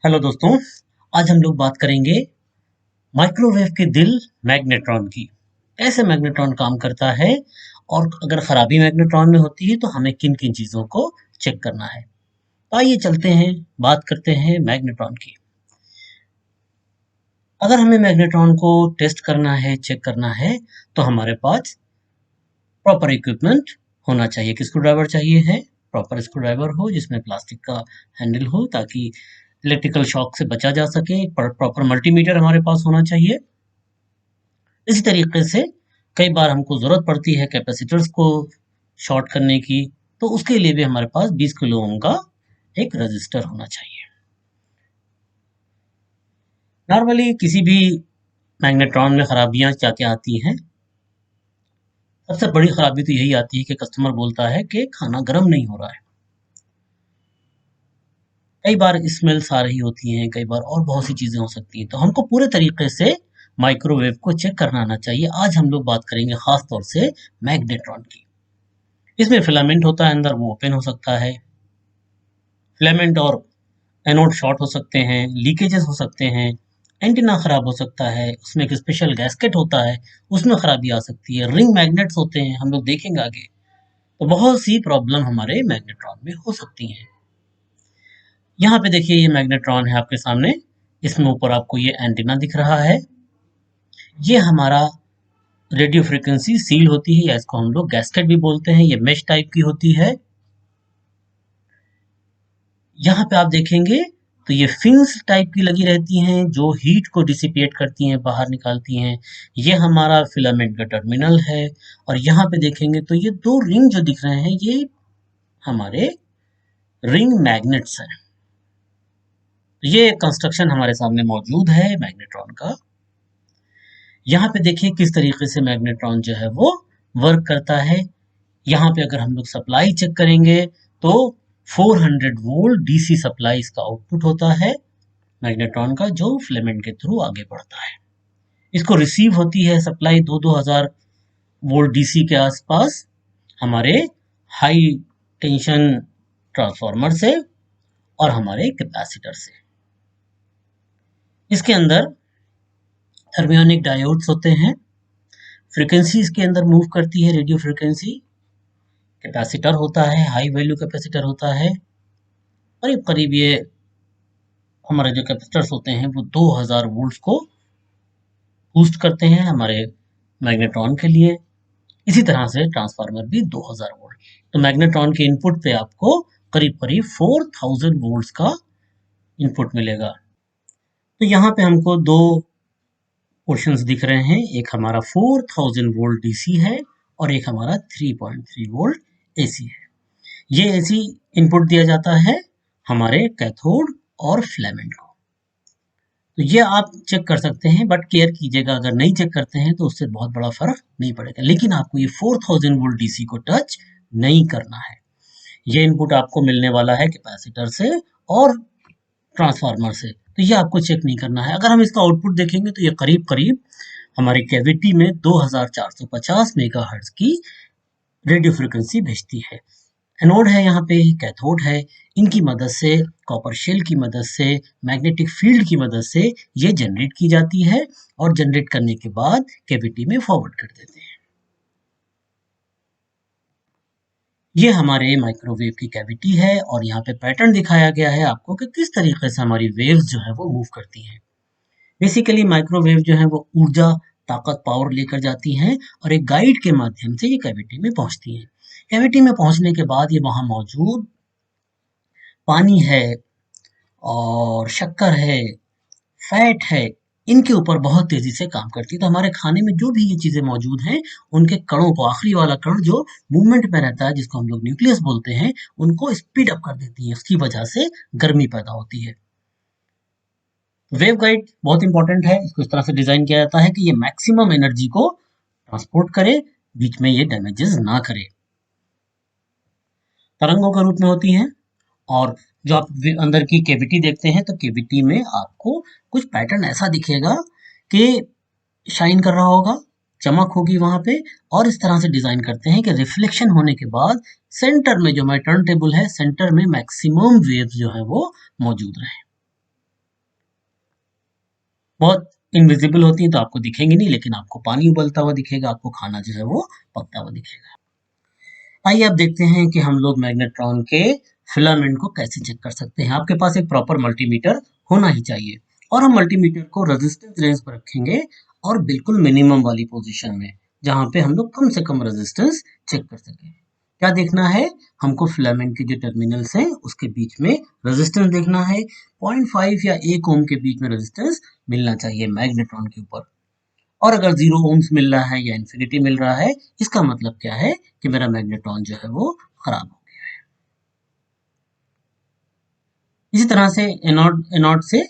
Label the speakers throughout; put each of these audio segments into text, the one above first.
Speaker 1: Hello दोस्तों। आज हम लोग बात करेंगे माइक्रोवेव के दिल मैग्नेट्रॉन की। कैसे मैग्नेट्रॉन काम करता है और अगर खराबी मैग्नेट्रॉन में होती है तो हमें किन किन चीज़ों को चेक करना है। तो आइए चलते हैं, बात करते हैं मैग्नेट्रॉन की। अगर हमें मैग्नेट्रॉन को टेस्ट करना है, चेक करना है, तो हमारे पास प्रॉपर इक्विपमेंट होना चाहिए। कि स्क्रू ड्राइवर चाहिए है, प्रॉपर स्क्रू ड्राइवर हो जिसमें प्लास्टिक का हैंडल हो ताकि इलेक्ट्रिकल शॉक से बचा जा सके। प्रॉपर मल्टीमीटर हमारे पास होना चाहिए। इसी तरीके से कई बार हमको ज़रूरत पड़ती है कैपेसिटर्स को शॉर्ट करने की, तो उसके लिए भी हमारे पास 20 किलो ओम का एक रजिस्टर होना चाहिए। नॉर्मली किसी भी मैग्नेट्रॉन में खराबियां क्या क्या आती हैं। सबसे बड़ी खराबी तो यही आती है कि कस्टमर बोलता है कि खाना गर्म नहीं हो रहा है। कई बार स्मेल्स आ रही होती हैं, कई बार और बहुत सी चीज़ें हो सकती हैं। तो हमको पूरे तरीके से माइक्रोवेव को चेक करना आना चाहिए। आज हम लोग बात करेंगे ख़ास तौर से मैग्नेट्रॉन की। इसमें फिलामेंट होता है अंदर, वो ओपन हो सकता है। फिलामेंट और एनोड शॉर्ट हो सकते हैं, लीकेजेस हो सकते हैं, एंटीना ख़राब हो सकता है, उसमें एक स्पेशल गैस्केट होता है, उसमें ख़राबी आ सकती है, रिंग मैग्नेट्स होते हैं, हम लोग देखेंगे आगे। तो बहुत सी प्रॉब्लम हमारे मैग्नेट्रॉन में हो सकती हैं। यहाँ पे देखिए ये मैग्नेट्रॉन है आपके सामने, इसमें ऊपर आपको ये एंटीना दिख रहा है। ये हमारा रेडियो फ्रिक्वेंसी सील होती है या इसको हम लोग गैस्केट भी बोलते हैं। ये मेश टाइप की होती है। यहाँ पे आप देखेंगे तो ये फिन्स टाइप की लगी रहती हैं जो हीट को डिसिपेट करती हैं, बाहर निकालती हैं। ये हमारा फिलामेंट का टर्मिनल है। और यहाँ पे देखेंगे तो ये दो रिंग जो दिख रहे हैं ये हमारे रिंग मैग्नेट्स हैं। ये कंस्ट्रक्शन हमारे सामने मौजूद है मैग्नेट्रॉन का। यहाँ पे देखिए किस तरीके से मैग्नेट्रॉन जो है वो वर्क करता है। यहाँ पे अगर हम लोग सप्लाई चेक करेंगे तो 400 वोल्ट डीसी सप्लाई इसका आउटपुट होता है मैग्नेट्रॉन का, जो फिलामेंट के थ्रू आगे बढ़ता है। इसको रिसीव होती है सप्लाई 2-2000 वोल्ट डीसी के आसपास हमारे हाई टेंशन ट्रांसफार्मर से और हमारे कैपेसिटर से। इसके अंदर थर्मियोनिक डायोड्स होते हैं। फ्रीक्वेंसी इसके अंदर मूव करती है, रेडियो फ्रीक्वेंसी। कैपेसिटर होता है, हाई वैल्यू कैपेसिटर होता है। करीब करीब ये हमारे जो कैपेसिटर्स होते हैं वो 2000 वोल्ट्स को बूस्ट करते हैं हमारे मैग्नेट्रॉन के लिए। इसी तरह से ट्रांसफार्मर भी 2000 वोल्ट। तो मैग्नेट्रॉन के इनपुट पे आपको करीब करीब 4000 वोल्ट्स का इनपुट मिलेगा। तो यहाँ पे हमको दो पोर्शंस दिख रहे हैं, एक हमारा 4000 वोल्ट डीसी है और एक हमारा 3.3 वोल्ट एसी है। ये एसी इनपुट दिया जाता है हमारे कैथोड और फिलामेंट को। तो ये आप चेक कर सकते हैं, बट केयर कीजिएगा, अगर नहीं चेक करते हैं तो उससे बहुत बड़ा फर्क नहीं पड़ेगा। लेकिन आपको ये 4000 वोल्ट डीसी को टच नहीं करना है। ये इनपुट आपको मिलने वाला है कैपेसिटर से और ट्रांसफार्मर से, तो ये आपको चेक नहीं करना है। अगर हम इसका आउटपुट देखेंगे तो ये करीब करीब हमारी कैविटी में 2450 मेगाहर्ट्ज की रेडियो फ्रिक्वेंसी भेजती है। एनोड है, यहाँ पे कैथोड है। इनकी मदद से, कॉपर शेल की मदद से, मैग्नेटिक फील्ड की मदद से ये जनरेट की जाती है और जनरेट करने के बाद कैविटी में फॉरवर्ड कर देते हैं। ये हमारे माइक्रोवेव की कैविटी है और यहाँ पे पैटर्न दिखाया गया है आपको कि किस तरीके से हमारी वेव्स जो है वो मूव करती हैं। बेसिकली माइक्रोवेव जो है वो ऊर्जा, ताकत, पावर लेकर जाती हैं और एक गाइड के माध्यम से ये कैविटी में पहुंचती हैं। कैविटी में पहुंचने के बाद ये वहां मौजूद पानी है और शक्कर है, फैट है, इनके ऊपर बहुत तेजी से काम करती है। तो हमारे खाने में जो भी ये चीजें मौजूद हैं, उनके कणों को, आखिरी वाला कण जो मूवमेंट में रहता है जिसको हम लोग न्यूक्लियस बोलते हैं, उनको स्पीड अप कर देती है। उसकी वजह से गर्मी पैदा होती है। वेव गाइड बहुत इंपॉर्टेंट है। इसको इस तरह से डिजाइन किया जाता है कि ये मैक्सिमम एनर्जी को ट्रांसपोर्ट करे, बीच में ये डैमेजेस ना करे। तरंगों के रूप में होती हैं और जो आप अंदर की कैविटी देखते हैं तो कैविटी में आपको कुछ पैटर्न ऐसा दिखेगा कि शाइन कर रहा होगा, चमक होगी वहां पे। और इस तरह से डिजाइन करते हैं कि रिफ्लेक्शन होने के बाद सेंटर में जो हमारा टर्न टेबल है, सेंटर में मैक्सिमम वेव्स जो है वो मौजूद रहे। बहुत इनविजिबल होती हैं तो आपको दिखेंगी नहीं, लेकिन आपको पानी उबलता हुआ दिखेगा, आपको खाना जो है वो पकता हुआ दिखेगा। आइए अब देखते हैं कि हम लोग मैग्नेट्रॉन के फिलामेंट को कैसे चेक कर सकते हैं। आपके पास एक प्रॉपर मल्टीमीटर होना ही चाहिए, और हम मल्टीमीटर को रेजिस्टेंस रेंज पर रखेंगे और बिल्कुल मिनिमम वाली पोजीशन में, जहां पे हम लोग कम से कम रेजिस्टेंस चेक कर सकें। क्या देखना है? हमको फिलामेंट के जो टर्मिनल्स हैं उसके बीच में रेजिस्टेंस देखना है। 0.5 या 1 ओम के बीच में रेजिस्टेंस मिलना चाहिए मैग्नेट्रॉन के ऊपर। और अगर 0 ओम्स मिल रहा है या इन्फिनिटी मिल रहा है, इसका मतलब क्या है कि मेरा मैग्नेट्रॉन जो है वो खराब हो गया है। इसी तरह से एनोड से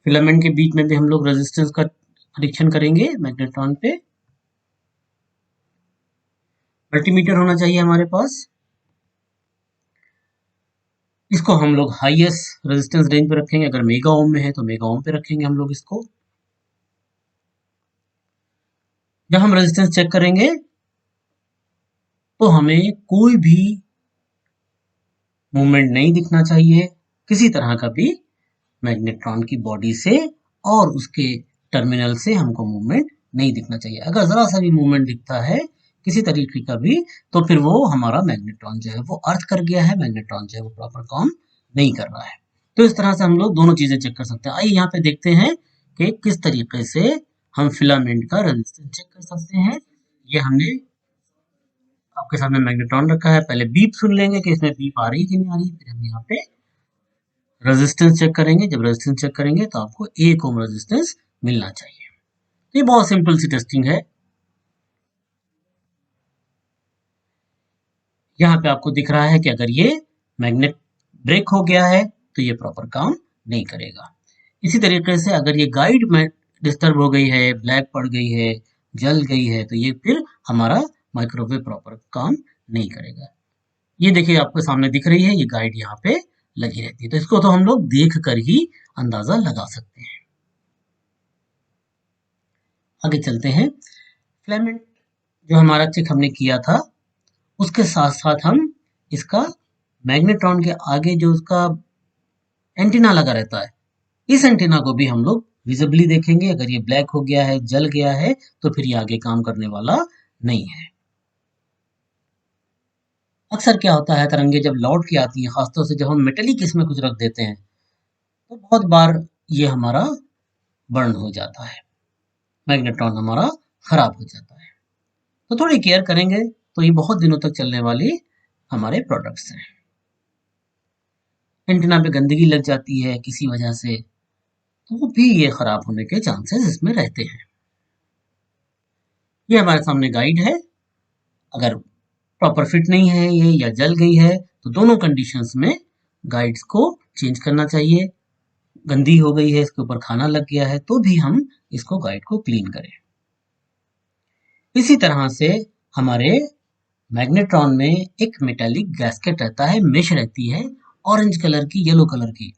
Speaker 1: फिलामेंट के बीच में भी हम लोग रेजिस्टेंस का परीक्षण करेंगे मैग्नेट्रॉन पे। मल्टीमीटर होना चाहिए हमारे पास। इसको हम लोग हाईएस्ट रेजिस्टेंस रेंज पे रखेंगे। अगर मेगा ओम में है तो मेगा ओम पे रखेंगे हम लोग इसको। जब हम रेजिस्टेंस चेक करेंगे तो हमें कोई भी मूवमेंट नहीं दिखना चाहिए, किसी तरह का भी मैग्नेट्रॉन की बॉडी से और उसके टर्मिनल से हमको मूवमेंट नहीं दिखना चाहिए। अगर जरा सा भी मूवमेंट दिखता है किसी तरीके का भी, तो फिर वो हमारा मैग्नेट्रॉन जो है वो अर्थ कर गया है, मैग्नेट्रॉन जो है वो प्रॉपर काम नहीं कर रहा है। तो इस तरह से हम लोग दोनों चीजें चेक कर सकते हैं। आइए यहाँ पे देखते हैं कि किस तरीके से हम फिलामेंट का रेजिस्टेंस चेक कर सकते हैं। ये हमने आपके सामने मैग्नेट्रॉन रखा है। पहले बीप सुन लेंगे कि इसमें बीप आ रही है कि नहीं आ रही है, फिर हम यहाँ पे रेजिस्टेंस चेक करेंगे। जब रेजिस्टेंस चेक करेंगे तो आपको 1 ओम रेजिस्टेंस मिलना चाहिए। तो ये बहुत सिंपल सी टेस्टिंग है। यहाँ पे आपको दिख रहा है कि अगर ये मैग्नेट ब्रेक हो गया है तो ये प्रॉपर काम नहीं करेगा। इसी तरीके से अगर ये गाइड में डिस्टर्ब हो गई है, ब्लैक पड़ गई है, जल गई है, तो ये फिर हमारा माइक्रोवेव प्रॉपर काम नहीं करेगा। ये देखिए आपके सामने दिख रही है, ये गाइड यहाँ पे लगी रहती है। तो इसको तो हम लोग देख कर ही अंदाजा लगा सकते हैं। आगे चलते हैं। फिलामेंट जो हमारा चेक हमने किया था, उसके साथ साथ हम इसका मैग्नेट्रॉन के आगे जो उसका एंटीना लगा रहता है, इस एंटीना को भी हम लोग विजिबली देखेंगे। अगर ये ब्लैक हो गया है, जल गया है, तो फिर ये आगे काम करने वाला नहीं है। अक्सर क्या होता है, तरंगे जब लौट के आती हैं, खासतौर से जब हम मेटेलिक इसमें कुछ रख देते हैं, तो बहुत बार ये हमारा बर्न हो जाता है, मैग्नेट्रॉन हमारा खराब हो जाता है। तो थोड़ी केयर करेंगे तो ये बहुत दिनों तक चलने वाली हमारे प्रोडक्ट्स हैं। एंटीना पे गंदगी लग जाती है किसी वजह से, तो भी ये खराब होने के चांसेस इसमें रहते हैं। ये हमारे सामने गाइड है। अगर प्रॉपर फिट नहीं है ये या जल गई है, तो दोनों कंडीशंस में गाइड्स को चेंज करना चाहिए। गंदी हो गई है, इसके ऊपर खाना लग गया है, तो भी हम इसको गाइड को क्लीन करें। इसी तरह से हमारे मैग्नेट्रॉन में एक मेटालिक गैस्केट रहता है, मेश रहती है ऑरेंज कलर की, येलो कलर की।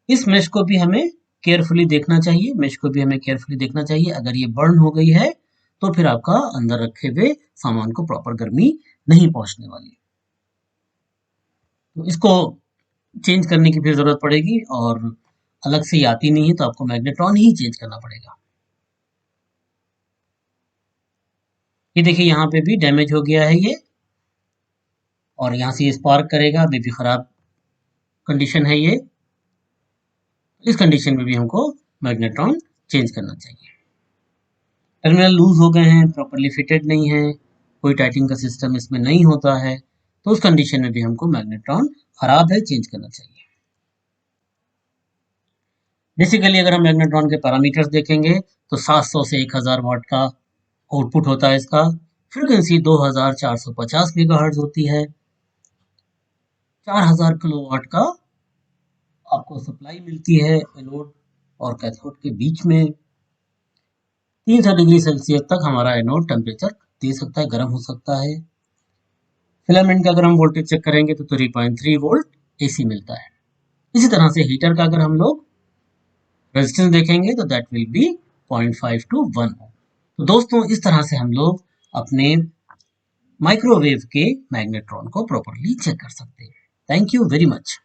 Speaker 1: इस मेश को भी हमें केयरफुली देखना चाहिए। मेश को भी हमें केयरफुली देखना चाहिए। अगर ये बर्न हो गई है तो फिर आपका अंदर रखे हुए सामान को प्रॉपर गर्मी नहीं पहुंचने वाली। तो इसको चेंज करने की फिर जरूरत पड़ेगी, और अलग से ही आती नहीं है, तो आपको मैग्नेट्रॉन ही चेंज करना पड़ेगा। ये देखिए यहाँ पे भी डैमेज हो गया है ये, और यहाँ से ये स्पार्क करेगा, अभी भी खराब कंडीशन है ये। इस कंडीशन में भी हमको मैग्नेट्रॉन चेंज करना चाहिए। टर्मिनल लूज हो गए हैं, प्रॉपरली फिटेड नहीं है, कोई टाइटिंग का सिस्टम इसमें नहीं होता है, तो उस कंडीशन में भी हमको मैग्नेट्रॉन खराब है, चेंज करना चाहिए। बेसिकली अगर हम मैग्नेट्रॉन के पैरामीटर्स देखेंगे तो 700 से 1000 वाट का आउटपुट होता है इसका। फ्रीक्वेंसी 2450 मेगाहर्ट्ज होती है। 4000 किलोवाट का आपको सप्लाई मिलती है एनोड और कैथोड के बीच में। 300 डिग्री सेल्सियस तक हमारा एनोड टेम्परेचर दे सकता है, गर्म हो सकता है। फिलामेंट का अगर हम वोल्टेज चेक करेंगे तो 3.3 वोल्ट एसी मिलता है। इसी तरह से हीटर का अगर हम लोग रेजिस्टेंस देखेंगे तो दैट विल बी 0.5 to 1 ओम। तो दोस्तों इस तरह से हम लोग अपने माइक्रोवेव के मैग्नेट्रॉन को प्रॉपरली चेक कर सकते हैं। Thank you very much.